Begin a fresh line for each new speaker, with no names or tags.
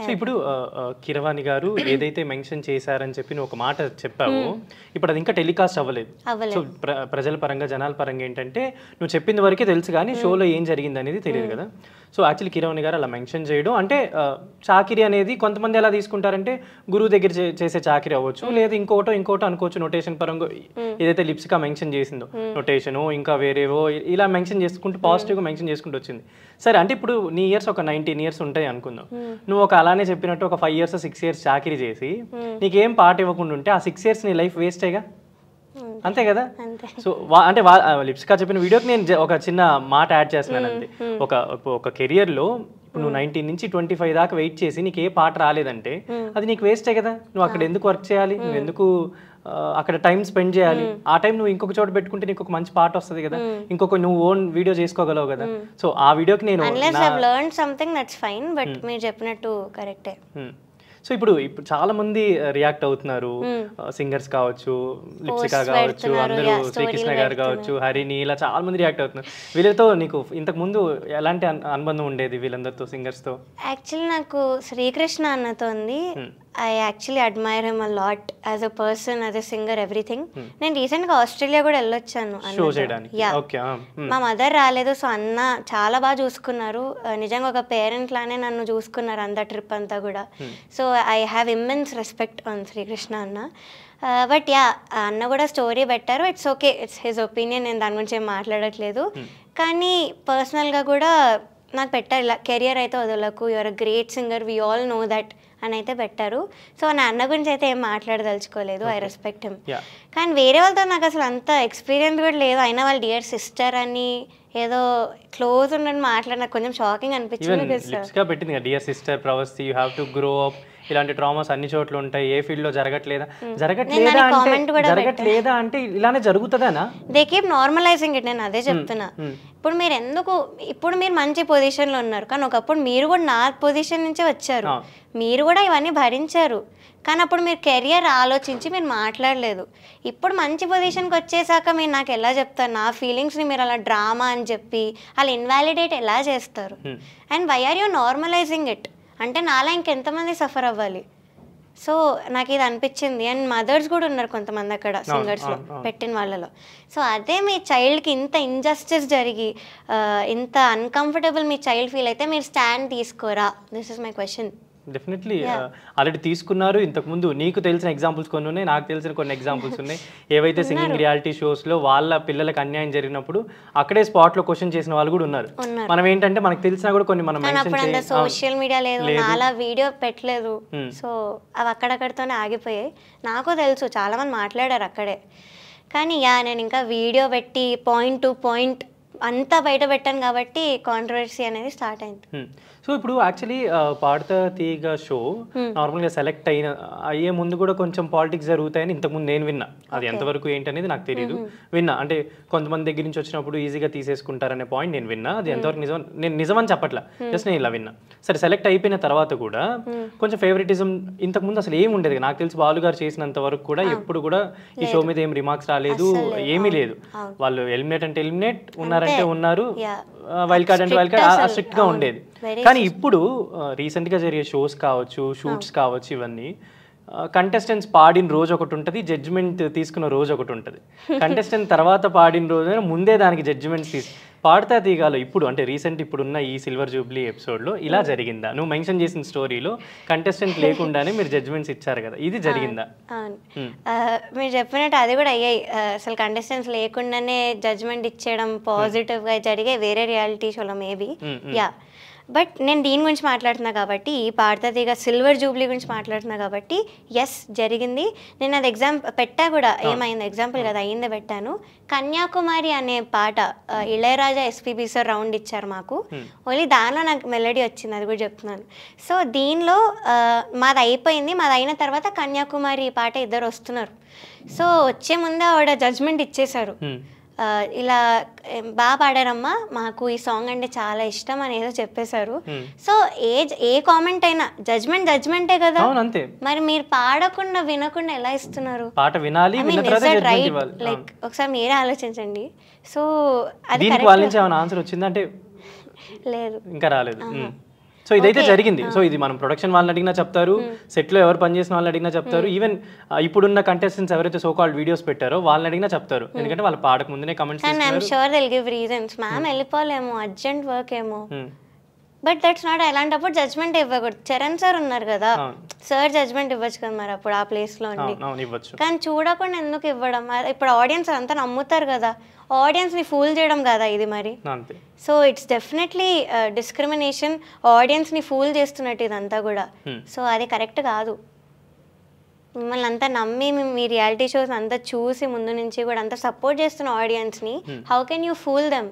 So ఇప్పుడు కిరవాణి గారు ఏదైతే మెన్షన్ చేశారని చెప్పి నువ్వు ఒక మాట చెప్పావు, ఇప్పుడు అది ఇంకా టెలికాస్ట్ అవ్వలేదు. సో ప్రజల పరంగా జనాల పరంగా ఏంటంటే నువ్వు చెప్పింది వరకే తెలుసు కానీ షోలో ఏం జరిగింది అనేది తెలియదు కదా. సో యాక్చువల్లీ కిరవాణి గారు అలా మెన్షన్ చేయడం అంటే చాకిరీ అనేది కొంతమంది ఎలా తీసుకుంటారంటే గురువు దగ్గర చేసే చాకిరీ అవ్వచ్చు, లేదా ఇంకోటో అనుకోవచ్చు. నోటేషన్ పరంగా ఏదైతే లిప్సికా మెన్షన్ చేసిందో నోటేషను ఇంకా వేరేవో ఇలా మెన్షన్ చేసుకుంటూ పాజిటివ్గా మెన్షన్ చేసుకుంటూ వచ్చింది. సరే అంటే ఇప్పుడు నీ ఇయర్స్ ఒక 19 years ఉంటాయి అనుకుందాం. నువ్వు ఒక అలానే చెప్పినట్టు ఒక 5 years 6 years చాకిరీ చేసి నీకేం పాట ఇవ్వకుండా ఉంటే ఆ 6 years నీ లైఫ్ వేస్టేగా, అంతే కదా. సో అంటే లిప్సికా చెప్పిన వీడియోకి నేను ఒక చిన్న మాట యాడ్ చేస్తున్నాను అంతే. ఒక కెరియర్లో ఇప్పుడు నువ్వు 19 నుంచి 25 దాకా వెయిట్ చేసి నీకు ఏ పాట రాలేదంటే అది నీకు వేస్టే కదా. నువ్వు అక్కడ ఎందుకు వర్క్ చేయాలి, నువ్వు ఎందుకు అక్కడ టైం స్పెండ్ చేయాలి? ఆ టైం నువ్వు ఇంకొక చోట పెట్టుకుంటే నీకు ఒక మంచి పాట వస్తుంది కదా, ఇంకొక నువ్వు ఓన్ వీడియో చేసుకోగలవు కదా. సో ఆ వీడియోకి నేను
మీరు చెప్పినట్టు కరెక్టే.
సో ఇప్పుడు చాలా మంది రియాక్ట్ అవుతున్నారు, సింగర్స్ కావచ్చు, లిప్సికా కావచ్చు, అందరూ శ్రీకృష్ణ గారు కావచ్చు, హరిని, ఇలా చాలా మంది రియాక్ట్ అవుతున్నారు. వీళ్ళతో నీకు ఇంతకు ముందు ఎలాంటి అనుబంధం ఉండేది వీళ్ళందరితో, సింగర్స్ తో?
యాక్చువల్లీ నాకు శ్రీకృష్ణ అన్నతో ఉంది. I actually admire him a lot as a person, as a singer, everything. నేను రీసెంట్గా ఆస్ట్రేలియా కూడా వెళ్ళొచ్చాను. మా మదర్ రాలేదు, సో అన్న చాలా బాగా చూసుకున్నారు. నిజంగా ఒక పేరెంట్ లానే నన్ను చూసుకున్నారు అంత ట్రిప్ అంతా కూడా. So I have immense respect on Srikrishna అన్న. బట్ అన్న కూడా స్టోరీ పెట్టారు. It's okay, it's his opinion, నేను దాని గురించి ఏం మాట్లాడట్లేదు. కానీ పర్సనల్గా కూడా నాకు పెట్టారు ఇలా, కెరియర్ అయితే వదలకు, you're a great singer, we all know that అని అయితే పెట్టారు. సో నా అన్న గురించి అయితే ఏం మాట్లాడదలుచుకోలేదు, ఐ రెస్పెక్ట్ హిమ్. కానీ వేరే వాళ్ళతో నాకు అసలు అంత ఎక్స్పీరియన్స్ కూడా లేదు. అయినా వాళ్ళు డియర్ సిస్టర్ అని ఏదో క్లోజ్ ఉండని మాట్లాడిన కొంచెం షాకింగ్
అనిపించింది. Dear sister Pravasthi, you have to grow up, ఇలాంటి ట్రామాస్ అన్ని చోట్ల ఉంటాయి, ఏ ఫీల్డ్ లో జరగట్లేదా అంటే ఇలానే జరుగుతుందనా?
They keep normalising it. నేను అదే చెప్తున్నా. ఇప్పుడు మీరు ఇప్పుడు మీరు మంచి పొజిషన్లో ఉన్నారు, కానీ ఒకప్పుడు మీరు కూడా నా పొజిషన్ నుంచే వచ్చారు, మీరు కూడా ఇవన్నీ భరించారు. కానీ అప్పుడు మీరు కెరియర్ ఆలోచించి మీరు మాట్లాడలేదు. ఇప్పుడు మంచి పొజిషన్కి వచ్చేసాక మీరు నాకు ఎలా చెప్తారు? నా ఫీలింగ్స్ని మీరు అలా డ్రామా అని చెప్పి అలా ఇన్వాలిడేట్ ఎలా చేస్తారు? And why are you normalising it? అంటే నాలా ఇంకెంతమంది సఫర్ అవ్వాలి? సో నాకు ఇది అనిపించింది. అండ్ మదర్స్ కూడా ఉన్నారు కొంతమంది అక్కడ సింగర్స్లో పెట్టిన వాళ్ళలో. సో అదే మీ చైల్డ్కి ఇంత ఇంజస్టిస్ జరిగి ఇంత అన్కంఫర్టబుల్ మీ చైల్డ్ ఫీల్ అయితే మీరు స్టాండ్ తీసుకోరా? This is my question.
Definitely already తీసుకున్నారు. ఇంతకుముందు నీకు తెలిసిన ఎగ్జాంపుల్స్ కొన్ని ఉన్నాయి, నాకు తెలిసిన కొన్ని ఎగ్జాంపుల్స్ ఉన్నాయి. ఏవైతే సింగింగ్ రియాలిటీ షోస్లో వాళ్ళ పిల్లలకు అన్యాయం జరిగినప్పుడు అక్కడే స్పాట్లో క్వశ్చన్ చేసిన వాళ్ళు కూడా ఉన్నారు. మనం ఏంటంటే మనకు తెలిసినా కూడా కొన్ని మనం
సోషల్ మీడియా లేదు, అలా వీడియో పెట్టలేదు. సో అవి అక్కడక్కడితోనే ఆగిపోయాయి. నాకు తెలుసు చాలా మంది మాట్లాడారు అక్కడే. కానీ నేను ఇంకా వీడియో పెట్టి పాయింట్ టు పాయింట్ అంతా బయట పెట్టాను కాబట్టి కాంట్రవర్సీ అనేది స్టార్ట్ అయింది.
సో ఇప్పుడు యాక్చువల్లీ పాడతా తీగ షో నార్మల్గా సెలెక్ట్ అయ్యే ముందు కూడా కొంచెం పాలిటిక్స్ జరుగుతాయని ఇంతకుముందు నేను విన్నా. అది ఎంతవరకు ఏంటనేది నాకు తెలియదు. విన్నా అంటే కొంతమంది దగ్గర నుంచి వచ్చినప్పుడు ఈజీగా తీసేసుకుంటారనే పాయింట్ నేను విన్నా. అది ఎంతవరకు నిజం నేను నిజమని చెప్పట్లా, జస్ట్ నేను ఇలా విన్నా. సరే సెలెక్ట్ అయిపోయిన తర్వాత కూడా కొంచెం ఫేవరెటిజం ఇంతకుముందు అసలు ఏమి ఉండేది. నాకు తెలిసి బాలు గారు చేసినంత వరకు కూడా ఎప్పుడు కూడా ఈ షో మీద ఏం రిమార్క్స్ రాలేదు, ఏమీ లేదు. వాళ్ళు ఎలిమినేట్ అంటే ఎలిమినేట్, ఉన్నారంటే ఉన్నారు, వైల్డ్ కార్డ్ అంటే వైల్డ్ కార్డ్, స్ట్రిక్ట్ గా ఉండేది. కానీ ఇప్పుడు రీసెంట్గా జరిగే షోస్ కావచ్చు, షూట్స్ కావచ్చు, ఇవన్నీ కంటెస్టెంట్స్ పాడిన రోజు ఒకటి ఉంటుంది, జడ్జిమెంట్ తీసుకున్న రోజు ఒకటి ఉంటుంది. కంటెస్టెంట్ తర్వాత పాడిన రోజు ముందే దానికి జడ్జిమెంట్స్ పాడతా తీగాలో ఇప్పుడు అంటే రీసెంట్ ఇప్పుడున్న ఈ సిల్వర్ జూబ్లీ ఎపిసోడ్లో ఇలా జరిగిందా? నువ్వు మెన్షన్ చేసిన స్టోరీలో కంటెస్టెంట్ లేకుండానే మీరు జడ్జిమెంట్స్ ఇచ్చారు కదా, ఇది జరిగిందా?
మీరు చెప్పినట్టు అది కూడా అయ్యాయి. అసలు కంటెస్టెంట్స్ లేకుండానే జడ్జిమెంట్ ఇచ్చేయడం పాజిటివ్గా జరిగే వేరే రియాలిటీ షోలో మేబీ. బట్ నేను దీని గురించి మాట్లాడుతున్నా కాబట్టి, ఈ పాడతాదిగా సిల్వర్ జూబ్లీ గురించి మాట్లాడుతున్నా కాబట్టి ఎస్ జరిగింది. నేను అది పెట్టా కూడా, ఏమైంది ఎగ్జాంపుల్ కదా అయ్యిందే పెట్టాను. కన్యాకుమారి అనే పాట ఇళయరాజా ఎస్పీబీ సార్ రౌండ్ ఇచ్చారు మాకు. ఓన్లీ దానిలో నాకు మెలడీ వచ్చింది, అది కూడా చెప్తున్నాను. సో దీనిలో మాది అయిపోయింది, మాది అయిన తర్వాత కన్యాకుమారి పాట ఇద్దరు వస్తున్నారు. సో వచ్చే ముందే ఆవిడ జడ్జ్మెంట్ ఇచ్చేశారు, ఇలా బాగా పాడారమ్మా, మాకు ఈ సాంగ్ అంటే చాలా ఇష్టం అని ఏదో చెప్పేశారు. సో ఏ కామెంట్ అయినా జడ్జ్మెంటే కదా, మరి మీరు పాడకుండా వినకుండా ఎలా ఇస్తున్నారు? లైక్ ఒకసారి మీరే ఆలోచించండి. సో అది
ఆన్సర్ వచ్చిందంటే లేదు, ఇంకా రాలేదు. సో ఇదైతే జరిగింది. సో ఇది మనం ప్రొడక్షన్ వాళ్ళని అడిగినా చెప్తారు, సెట్లో ఎవరు పనిచేసిన వాళ్ళని అడిగినా చెప్తారు, ఈవెన్ ఇప్పుడున్న కంటెస్టెంట్స్ ఎవరైతే సో కాల్డ్ వీడియోస్ పెట్టారో వాళ్ళని అడిగినా చెప్తారు, ఎందుకంటే వాళ్ళు పాడక ముందునే comments
and I'm sure they'll give reasons. Ma'am వెళ్ళిపోలేము, అర్జెంట్ వర్క్ ఏమో, బట్ దట్స్ నాట్. అలాంటప్పుడు జడ్జ్మెంట్ ఇవ్వకూడదు. చరణ్ సార్ ఉన్నారు కదా, సార్ జడ్జ్మెంట్ ఇవ్వచ్చు కదా మరి అప్పుడు ఆ ప్లేస్లో ఉండి. కానీ చూడకుండా ఎందుకు ఇవ్వడం? ఇప్పుడు ఆడియన్స్ అంతా నమ్ముతారు కదా, ఆడియన్స్ని ఫూల్ చేయడం కదా ఇది మరి. సో ఇట్స్ డెఫినెట్లీ డిస్క్రిమినేషన్, ఆడియన్స్ని ఫూల్ చేస్తున్నట్టు ఇదంతా కూడా. సో అది కరెక్ట్ కాదు. మిమ్మల్ని అంతా నమ్మి మీ రియాలిటీ షోస్ అంతా చూసి ముందు నుంచి కూడా అంతా సపోర్ట్ చేస్తున్న ఆడియన్స్ని how can you fool them?